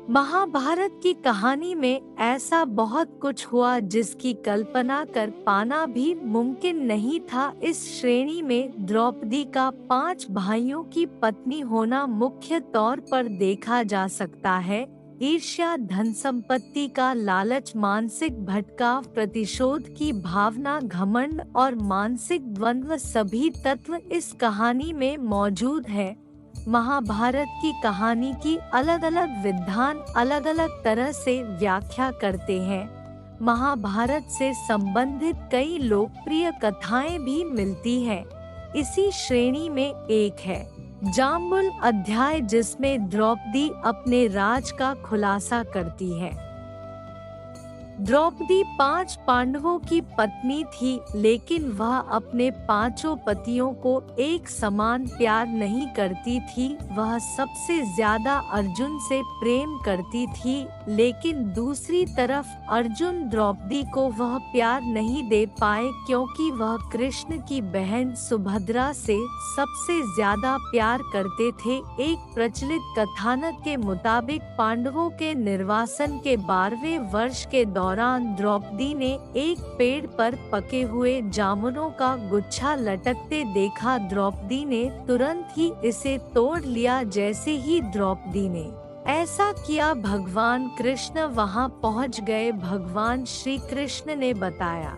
महाभारत की कहानी में ऐसा बहुत कुछ हुआ जिसकी कल्पना कर पाना भी मुमकिन नहीं था। इस श्रेणी में द्रौपदी का 5 भाइयों की पत्नी होना मुख्य तौर पर देखा जा सकता है। ईर्ष्या, धन संपत्ति का लालच, मानसिक भटकाव, प्रतिशोध की भावना, घमंड और मानसिक द्वंद्व सभी तत्व इस कहानी में मौजूद है। महाभारत की कहानी की अलग अलग विद्वान अलग अलग तरह से व्याख्या करते हैं। महाभारत से संबंधित कई लोकप्रिय कथाएं भी मिलती हैं। इसी श्रेणी में एक है जाम्बुल अध्याय, जिसमें द्रौपदी अपने राज का खुलासा करती है। द्रौपदी 5 पांडवों की पत्नी थी, लेकिन वह अपने 5 पतियों को एक समान प्यार नहीं करती थी। वह सबसे ज्यादा अर्जुन से प्रेम करती थी, लेकिन दूसरी तरफ अर्जुन द्रौपदी को वह प्यार नहीं दे पाए क्योंकि वह कृष्ण की बहन सुभद्रा से सबसे ज्यादा प्यार करते थे। एक प्रचलित कथानक के मुताबिक पांडवों के निर्वासन के 12वें वर्ष के दौरान द्रौपदी ने एक पेड़ पर पके हुए जामुनों का गुच्छा लटकते देखा। द्रौपदी ने तुरंत ही इसे तोड़ लिया। जैसे ही द्रौपदी ने ऐसा किया, भगवान कृष्ण वहां पहुंच गए। भगवान श्री कृष्ण ने बताया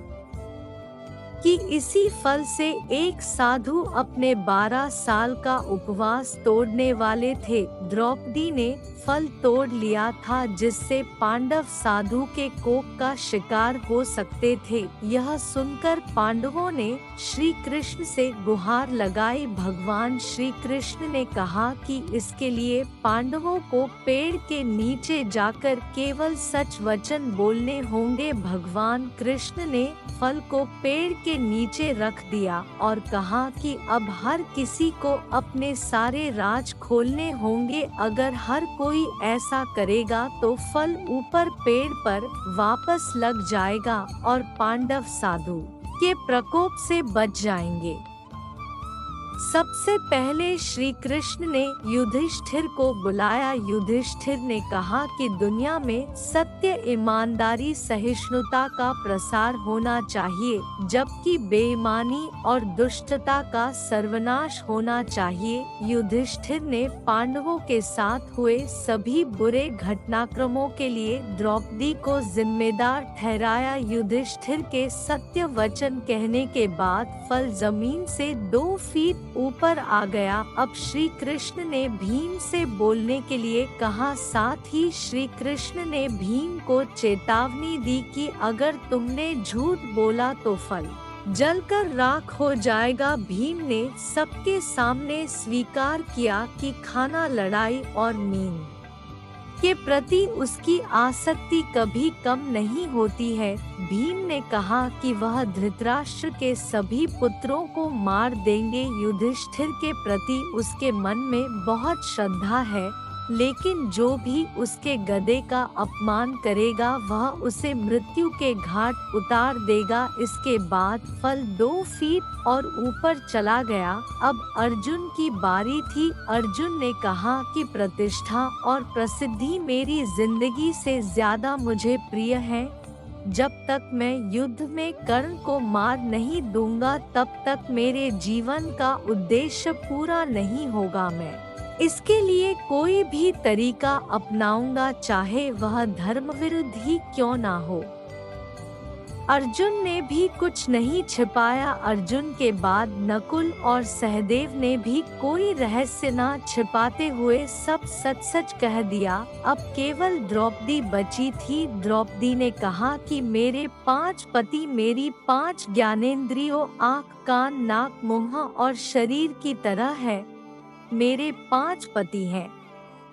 कि इसी फल से एक साधु अपने 12 साल का उपवास तोड़ने वाले थे। द्रौपदी ने फल तोड़ लिया था, जिससे पांडव साधु के कोप का शिकार हो सकते थे। यह सुनकर पांडवों ने श्री कृष्ण से गुहार लगाई। भगवान श्री कृष्ण ने कहा कि इसके लिए पांडवों को पेड़ के नीचे जाकर केवल सच वचन बोलने होंगे। भगवान कृष्ण ने फल को पेड़ के नीचे रख दिया और कहा कि अब हर किसी को अपने सारे राज खोलने होंगे। अगर हर कोई ऐसा करेगा तो फल ऊपर पेड़ पर वापस लग जाएगा और पांडव साधु के प्रकोप से बच जाएंगे। सबसे पहले श्री कृष्ण ने युधिष्ठिर को बुलाया। युधिष्ठिर ने कहा कि दुनिया में सत्य, ईमानदारी, सहिष्णुता का प्रसार होना चाहिए, जबकि बेईमानी और दुष्टता का सर्वनाश होना चाहिए। युधिष्ठिर ने पांडवों के साथ हुए सभी बुरे घटनाक्रमों के लिए द्रौपदी को जिम्मेदार ठहराया। युधिष्ठिर के सत्य वचन कहने के बाद फल जमीन से 2 फीट ऊपर आ गया। अब श्री कृष्ण ने भीम से बोलने के लिए कहा। साथ ही श्री कृष्ण ने भीम को चेतावनी दी कि अगर तुमने झूठ बोला तो फल जलकर राख हो जाएगा। भीम ने सबके सामने स्वीकार किया कि खाना, लड़ाई और नींद के प्रति उसकी आसक्ति कभी कम नहीं होती है। भीम ने कहा कि वह धृतराष्ट्र के सभी पुत्रों को मार देंगे। युधिष्ठिर के प्रति उसके मन में बहुत श्रद्धा है, लेकिन जो भी उसके गदे का अपमान करेगा वह उसे मृत्यु के घाट उतार देगा। इसके बाद फल 2 फीट और ऊपर चला गया। अब अर्जुन की बारी थी। अर्जुन ने कहा कि प्रतिष्ठा और प्रसिद्धि मेरी जिंदगी से ज्यादा मुझे प्रिय है। जब तक मैं युद्ध में कर्ण को मार नहीं दूंगा, तब तक मेरे जीवन का उद्देश्य पूरा नहीं होगा। मैं इसके लिए कोई भी तरीका अपनाऊंगा, चाहे वह धर्म विरुद्ध ही क्यों ना हो। अर्जुन ने भी कुछ नहीं छिपाया। अर्जुन के बाद नकुल और सहदेव ने भी कोई रहस्य न छिपाते हुए सब सच सच कह दिया। अब केवल द्रौपदी बची थी। द्रौपदी ने कहा कि मेरे 5 पति मेरी 5 ज्ञानेंद्रियों, आँख, कान, नाक, मुंह और शरीर की तरह है। मेरे 5 पति हैं,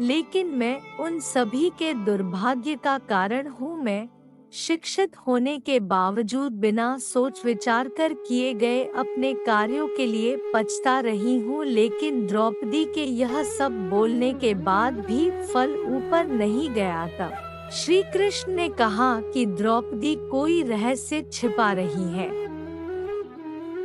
लेकिन मैं उन सभी के दुर्भाग्य का कारण हूँ। मैं शिक्षित होने के बावजूद बिना सोच विचार कर किए गए अपने कार्यों के लिए पछता रही हूँ। लेकिन द्रौपदी के यह सब बोलने के बाद भी फल ऊपर नहीं गया। तब श्री कृष्ण ने कहा कि द्रौपदी कोई रहस्य छिपा रही है।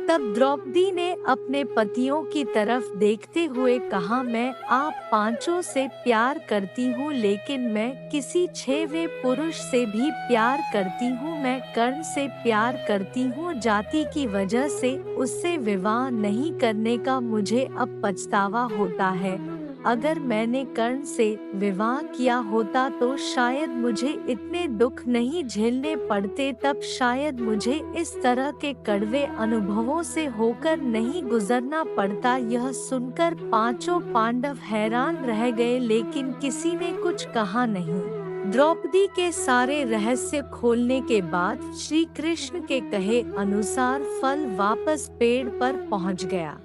तब द्रौपदी ने अपने पतियों की तरफ देखते हुए कहा, मैं आप पांचों से प्यार करती हूँ, लेकिन मैं किसी छठवें पुरुष से भी प्यार करती हूँ। मैं कर्ण से प्यार करती हूँ। जाति की वजह से उससे विवाह नहीं करने का मुझे अब पछतावा होता है। अगर मैंने कर्ण से विवाह किया होता तो शायद मुझे इतने दुख नहीं झेलने पड़ते, तब शायद मुझे इस तरह के कड़वे अनुभवों से होकर नहीं गुजरना पड़ता। यह सुनकर पांचों पांडव हैरान रह गए, लेकिन किसी ने कुछ कहा नहीं। द्रौपदी के सारे रहस्य खोलने के बाद श्री कृष्ण के कहे अनुसार फल वापस पेड़ पर पहुंच गया।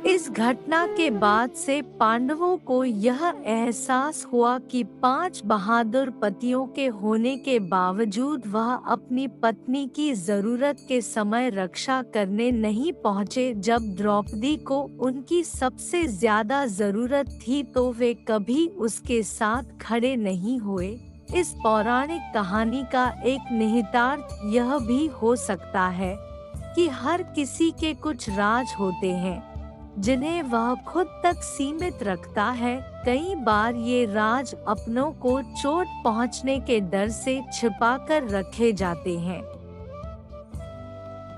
इस घटना के बाद से पांडवों को यह एहसास हुआ कि 5 बहादुर पतियों के होने के बावजूद वह अपनी पत्नी की जरूरत के समय रक्षा करने नहीं पहुंचे। जब द्रौपदी को उनकी सबसे ज्यादा जरूरत थी तो वे कभी उसके साथ खड़े नहीं हुए। इस पौराणिक कहानी का एक निहितार्थ यह भी हो सकता है कि हर किसी के कुछ राज होते हैं जिन्हें वह खुद तक सीमित रखता है। कई बार ये राज अपनों को चोट पहुंचने के डर से छिपाकर रखे जाते हैं।